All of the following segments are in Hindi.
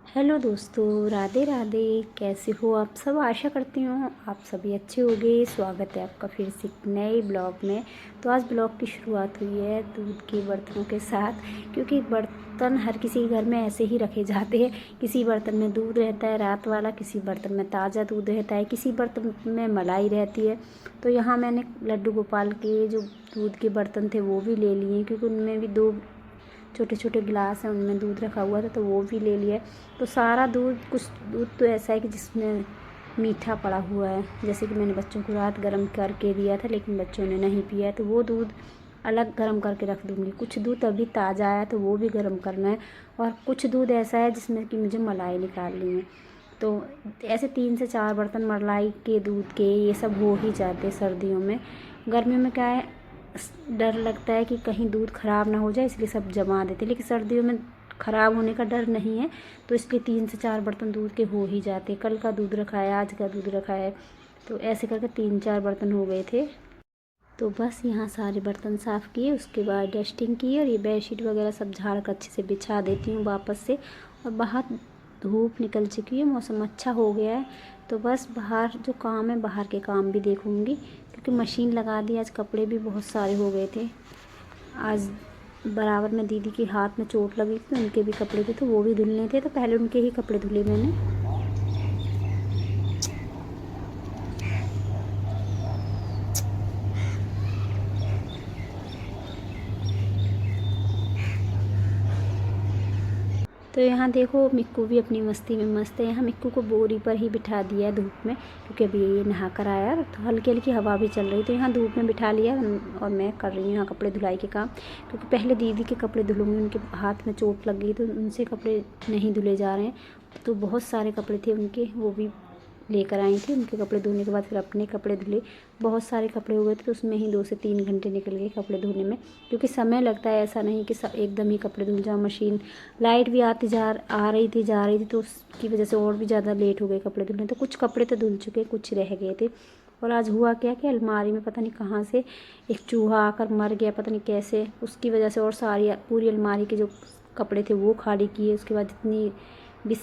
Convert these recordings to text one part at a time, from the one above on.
हेलो दोस्तों, राधे राधे। कैसे हो आप सब? आशा करती हूँ आप सभी अच्छे होंगे। स्वागत है आपका फिर से एक नए ब्लॉग में। तो आज ब्लॉग की शुरुआत हुई है दूध के बर्तनों के साथ, क्योंकि बर्तन हर किसी के घर में ऐसे ही रखे जाते हैं। किसी बर्तन में दूध रहता है रात वाला, किसी बर्तन में ताज़ा दूध रहता है, किसी बर्तन में मलाई रहती है। तो यहाँ मैंने लड्डू गोपाल के जो दूध के बर्तन थे वो भी ले लिए, क्योंकि उनमें भी दो छोटे छोटे गिलास हैं, उनमें दूध रखा हुआ था तो वो भी ले लिया। तो सारा दूध, कुछ दूध तो ऐसा है कि जिसमें मीठा पड़ा हुआ है, जैसे कि मैंने बच्चों को रात गर्म करके दिया था लेकिन बच्चों ने नहीं पिया, तो वो दूध अलग गर्म करके रख दूँगी। कुछ दूध अभी ताज़ा आया तो वो भी गर्म करना है, और कुछ दूध ऐसा है जिसमें कि मुझे मलाई निकालनी है। तो ऐसे 3 से 4 बर्तन मलाई के, दूध के, ये सब हो ही जाते सर्दियों में। गर्मियों में क्या है, डर लगता है कि कहीं दूध ख़राब ना हो जाए, इसलिए सब जमा देते, लेकिन सर्दियों में ख़राब होने का डर नहीं है, तो इसलिए 3 से 4 बर्तन दूध के हो ही जाते। कल का दूध रखा है, आज का दूध रखा है, तो ऐसे करके 3-4 बर्तन हो गए थे। तो बस यहाँ सारे बर्तन साफ़ किए, उसके बाद डस्टिंग की, और ये बेडशीट वगैरह सब झाड़ कर अच्छे से बिछा देती हूँ वापस से। और बाहर धूप निकल चुकी है, मौसम अच्छा हो गया है, तो बस बाहर जो काम है, बाहर के काम भी देखूँगी, क्योंकि मशीन लगा दी। आज कपड़े भी बहुत सारे हो गए थे। आज बराबर में दीदी के हाथ में चोट लगी थी, उनके भी कपड़े थे तो वो भी धुलने थे, तो पहले उनके ही कपड़े धुले मैंने। तो यहाँ देखो, मिक्कू भी अपनी मस्ती में मस्त है। यहाँ मिक्कू को बोरी पर ही बिठा दिया है धूप में, क्योंकि अभी ये नहा कर आया, तो हल्की हल्की हवा भी चल रही, तो यहाँ धूप में बिठा लिया। और मैं कर रही हूँ यहाँ कपड़े धुलाई के काम, क्योंकि पहले दीदी के कपड़े धुलूँगी, उनके हाथ में चोट लग गई तो उनसे कपड़े नहीं धुले जा रहे हैं। तो बहुत सारे कपड़े थे उनके, वो भी लेकर आई थी। उनके कपड़े धोने के बाद फिर अपने कपड़े धुले। बहुत सारे कपड़े हो गए थे, तो उसमें ही 2 से 3 घंटे निकल गए कपड़े धोने में, क्योंकि समय लगता है, ऐसा नहीं कि एकदम ही कपड़े धुल जाओ। मशीन लाइट भी आ रही थी जा रही थी, तो उसकी वजह से और भी ज़्यादा लेट हो गए कपड़े धुलने। तो कुछ कपड़े तो धुल चुके, कुछ रह गए थे। और आज हुआ क्या कि अलमारी में पता नहीं कहाँ से एक चूहा आकर मर गया, पता नहीं कैसे, उसकी वजह से और सारी पूरी अलमारी के जो कपड़े थे वो खाली किए। उसके बाद जितनी भी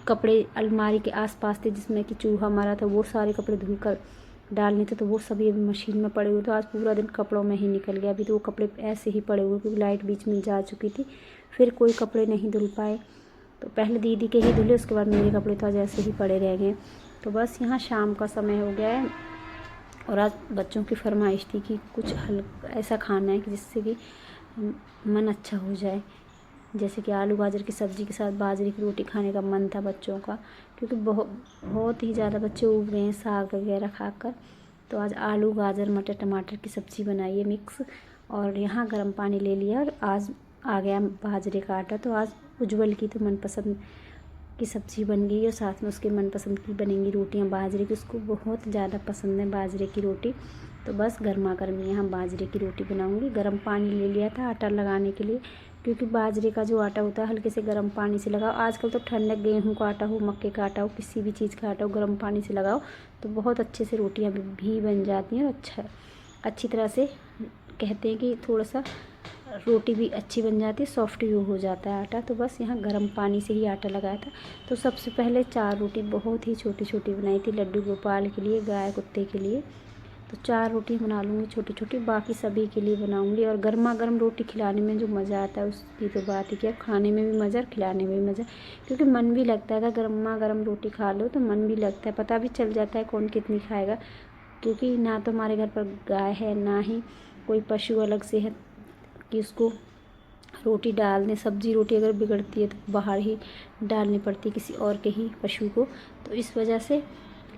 कपड़े अलमारी के आसपास थे जिसमें कि चूहा मारा था, वो सारे कपड़े धुलकर डालने थे, तो वो सभी अभी मशीन में पड़े हुए। तो आज पूरा दिन कपड़ों में ही निकल गया। अभी तो वो कपड़े ऐसे ही पड़े हुए, क्योंकि लाइट बीच में जा चुकी थी, फिर कोई कपड़े नहीं धुल पाए। तो पहले दीदी के ही धुले, उसके बाद मेरे कपड़े तो आज ऐसे ही पड़े रह गए। तो बस यहाँ शाम का समय हो गया है, और आज बच्चों की फरमाइश थी कि कुछ हल्का ऐसा खाना है कि जिससे कि मन अच्छा हो जाए। जैसे कि आलू गाजर की सब्ज़ी के साथ बाजरे की रोटी खाने का मन था बच्चों का, क्योंकि बहुत ही ज़्यादा बच्चे उब गए हैं साग वगैरह खाकर। तो आज आलू गाजर मटर टमाटर की सब्ज़ी बनाई है मिक्स, और यहाँ गर्म पानी ले लिया, और आज आ गया बाजरे का आटा। तो आज उज्जवल की तो मनपसंद की सब्ज़ी बन गई, और साथ में उसके मनपसंद की बनेंगी रोटियां बाजरे की। उसको बहुत ज़्यादा पसंद है बाजरे की रोटी। तो बस गर्मा गर्म यहाँ बाजरे की रोटी बनाऊंगी। गर्म पानी ले लिया था आटा लगाने के लिए, क्योंकि बाजरे का जो आटा होता है हल्के से गर्म पानी से लगाओ। आजकल तो ठंडक, गेहूं का आटा हो, मक्के का आटा हो, किसी भी चीज़ का आटा हो, गर्म पानी से लगाओ तो बहुत अच्छे से रोटियाँ भी बन जाती हैं, और अच्छी तरह से कहते हैं कि थोड़ा सा रोटी भी अच्छी बन जाती है, सॉफ्ट भी हो जाता है आटा। तो बस यहाँ गर्म पानी से ही आटा लगाया था। तो सबसे पहले 4 रोटी बहुत ही छोटी छोटी बनाई थी लड्डू गोपाल के लिए, गाय कुत्ते के लिए। तो 4 रोटी बना लूँगी छोटी छोटी, बाकी सभी के लिए बनाऊँगी। और गर्मा गर्म रोटी खिलाने में जो मज़ा आता है उसकी तो बात ही क्या, खाने में भी मज़ा, खिलाने में भी मज़ा, क्योंकि मन भी लगता है। अगर गर्मा गर्म रोटी खा लो तो मन भी लगता है, पता भी चल जाता है कौन कितनी खाएगा, क्योंकि ना तो हमारे घर पर गाय है, ना ही कोई पशु अलग से है कि उसको रोटी डाल दें। सब्जी रोटी अगर बिगड़ती है तो बाहर ही डालनी पड़ती है किसी और के ही पशु को। तो इस वजह से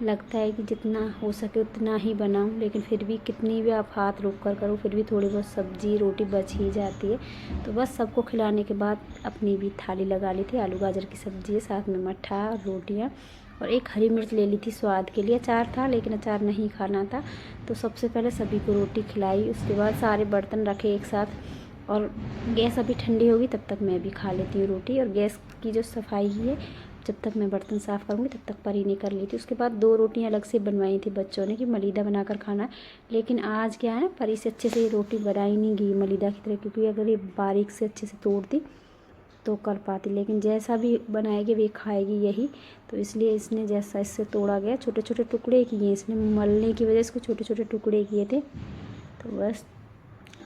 लगता है कि जितना हो सके उतना ही बनाऊं, लेकिन फिर भी कितनी भी आप हाथ रोक कर करो, फिर भी थोड़ी बहुत सब्जी रोटी बच ही जाती है। तो बस सबको खिलाने के बाद अपनी भी थाली लगा ली थी। आलू गाजर की सब्ज़ी है, साथ में मट्ठा, रोटियाँ, और एक हरी मिर्च ले ली थी स्वाद के लिए। अचार था लेकिन अचार नहीं खाना था। तो सबसे पहले सभी को रोटी खिलाई, उसके बाद सारे बर्तन रखे एक साथ, और गैस अभी ठंडी होगी तब तक मैं भी खा लेती हूँ रोटी। और गैस की जो सफाई है, जब तक मैं बर्तन साफ़ करूँगी तब तक परी नहीं कर ली थी। उसके बाद 2 रोटियाँ अलग से बनवाई थी बच्चों ने कि मलीदा बनाकर खाना है, लेकिन आज क्या है ना, परी से अच्छे से ये रोटी बनाई नहीं गई मलीदा की तरह, क्योंकि अगर ये बारीक से अच्छे से तोड़ दी तो कर पाती, लेकिन जैसा भी बनाएगी वे खाएगी यही। तो इसलिए इसने जैसा इससे तोड़ा गया, छोटे छोटे टुकड़े किए इसने, मलने की वजह से इसको छोटे छोटे टुकड़े किए थे। तो बस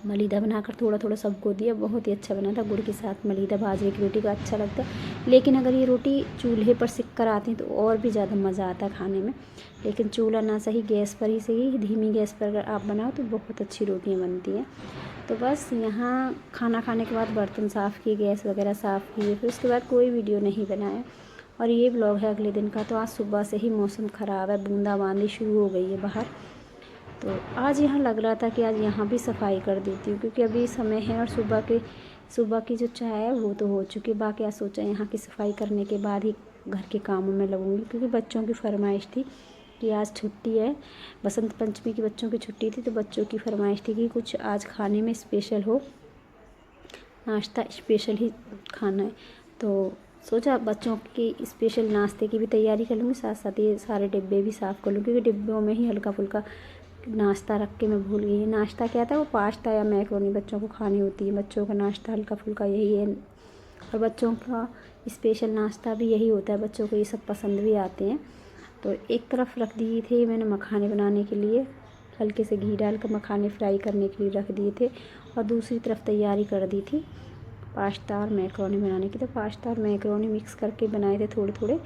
मलीदा बनाकर थोड़ा थोड़ा सबको दिया। बहुत ही अच्छा बना था, गुड़ के साथ मलीदा बाजरे की रोटी का अच्छा लगता है। लेकिन अगर ये रोटी चूल्हे पर सिक कर आती है तो और भी ज़्यादा मज़ा आता है खाने में। लेकिन चूल्हा ना सही, गैस पर ही सही, धीमी गैस पर अगर आप बनाओ तो बहुत अच्छी रोटियाँ बनती हैं। तो बस यहाँ खाना खाने के बाद बर्तन साफ़ किए, गैस वगैरह साफ़ किए, फिर उसके बाद कोई वीडियो नहीं बनाया। और ये ब्लॉग है अगले दिन का। तो आज सुबह से ही मौसम ख़राब है, बूंदाबांदी शुरू हो गई है बाहर। तो आज यहाँ लग रहा था कि आज यहाँ भी सफाई कर देती हूँ, क्योंकि अभी समय है और सुबह की जो चाय है वो तो हो चुकी है। बाकी आज सोचा यहाँ की सफाई करने के बाद ही घर के कामों में लगूँगी, क्योंकि बच्चों की फरमाइश थी कि आज छुट्टी है, बसंत पंचमी की बच्चों की छुट्टी थी। तो बच्चों की फरमाइश थी कि कुछ आज खाने में स्पेशल हो, नाश्ता स्पेशल ही खाना है। तो सोचा बच्चों की स्पेशल नाश्ते की भी तैयारी कर लूँगी, साथ साथ ये सारे डिब्बे भी साफ़ कर लूँ, क्योंकि डिब्बों में ही हल्का फुल्का नाश्ता रख के मैं भूल गई। नाश्ता क्या था, वो पास्ता या मैक्रोनी बच्चों को खानी होती है। बच्चों का नाश्ता हल्का फुल्का यही है, और बच्चों का स्पेशल नाश्ता भी यही होता है। बच्चों को ये सब पसंद भी आते हैं। तो एक तरफ रख दिए थे मैंने मखाने बनाने के लिए, हल्के से घी डालकर मखाने फ्राई करने के लिए रख दिए थे, और दूसरी तरफ तैयारी कर दी थी पास्ता और मैक्रोनी बनाने की। तो पास्ता और मैक्रोनी मिक्स करके बनाए थे थोड़े थोड़े,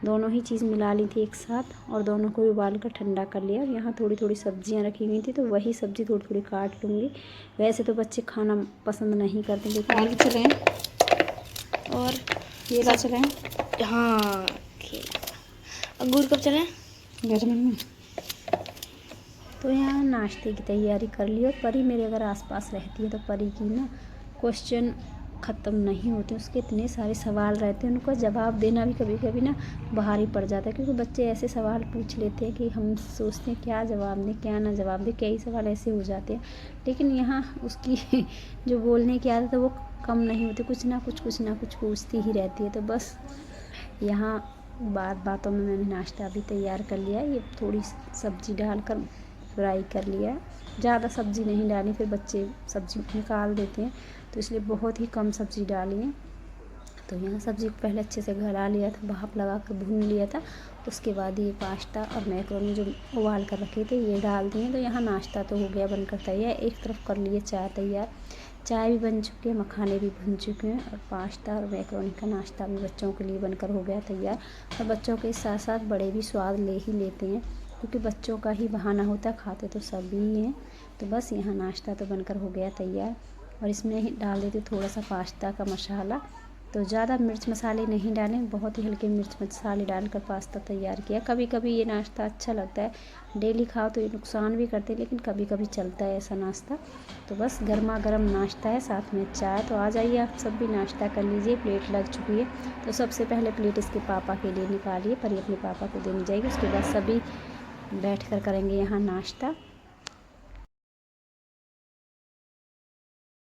दोनों ही चीज़ मिला ली थी एक साथ, और दोनों को उबाल कर ठंडा कर लिया। यहाँ थोड़ी थोड़ी सब्जियाँ रखी हुई थी, तो वही सब्ज़ी थोड़ी थोड़ी काट लूँगी। वैसे तो बच्चे खाना पसंद नहीं करते, लेकिन आलू चले और केला चले, हाँ अंगूर कब चले गर्मी में। तो यहाँ नाश्ते की तैयारी कर ली। और परी मेरे अगर आसपास रहती है तो परी की ना क्वेश्चन ख़त्म नहीं होते, उसके इतने सारे सवाल रहते हैं, उनको जवाब देना भी कभी कभी ना भारी पड़ जाता है, क्योंकि बच्चे ऐसे सवाल पूछ लेते हैं कि हम सोचते हैं क्या जवाब दें क्या ना जवाब दें, कई सवाल ऐसे हो जाते हैं। लेकिन यहाँ उसकी जो बोलने की आदत है वो कम नहीं होती, कुछ ना कुछ पूछती ही रहती है। तो बस यहाँ बातों में मैंने नाश्ता भी तैयार कर लिया है। ये थोड़ी सब्ज़ी डालकर फ्राई कर लिया है, ज़्यादा सब्ज़ी नहीं डाली, फिर बच्चे सब्ज़ी निकाल देते हैं, तो इसलिए बहुत ही कम सब्ज़ी डाली है। तो यहाँ सब्ज़ी को पहले अच्छे से गला लिया था, भाप लगा कर भून लिया था। उसके बाद ये पास्ता और मैक्रोनी जो उबाल कर रखे थे ये डाल दिए। तो यहाँ नाश्ता तो हो गया बनकर तैयार। एक तरफ कर लिए चाय तैयार, चाय भी बन चुकी है, मखाने भी भुन चुके हैं, और पास्ता और मैक्रोनी का नाश्ता भी बच्चों के लिए बनकर हो गया तैयार। और बच्चों के साथ साथ बड़े भी स्वाद ले ही लेते हैं, क्योंकि बच्चों का ही बहाना होता है, खाते तो सभी ही हैं। तो बस यहाँ नाश्ता तो बनकर हो गया तैयार, और इसमें ही डाल देते थोड़ा सा पास्ता का मसाला। तो ज़्यादा मिर्च मसाले नहीं डालें, बहुत ही हल्के मिर्च मसाले डालकर पास्ता तैयार किया। कभी कभी ये नाश्ता अच्छा लगता है, डेली खाओ तो ये नुकसान भी करते हैं, लेकिन कभी कभी चलता है ऐसा नाश्ता। तो बस गर्मा गर्म नाश्ता है, साथ में चाय। तो आ जाइए आप सब भी नाश्ता कर लीजिए, प्लेट लग चुकी है। तो सबसे पहले प्लेट इसके पापा के लिए निकालिए, पर ये अपने पापा को देनी जाएगी। उसके बाद सभी बैठ कर करेंगे यहाँ नाश्ता।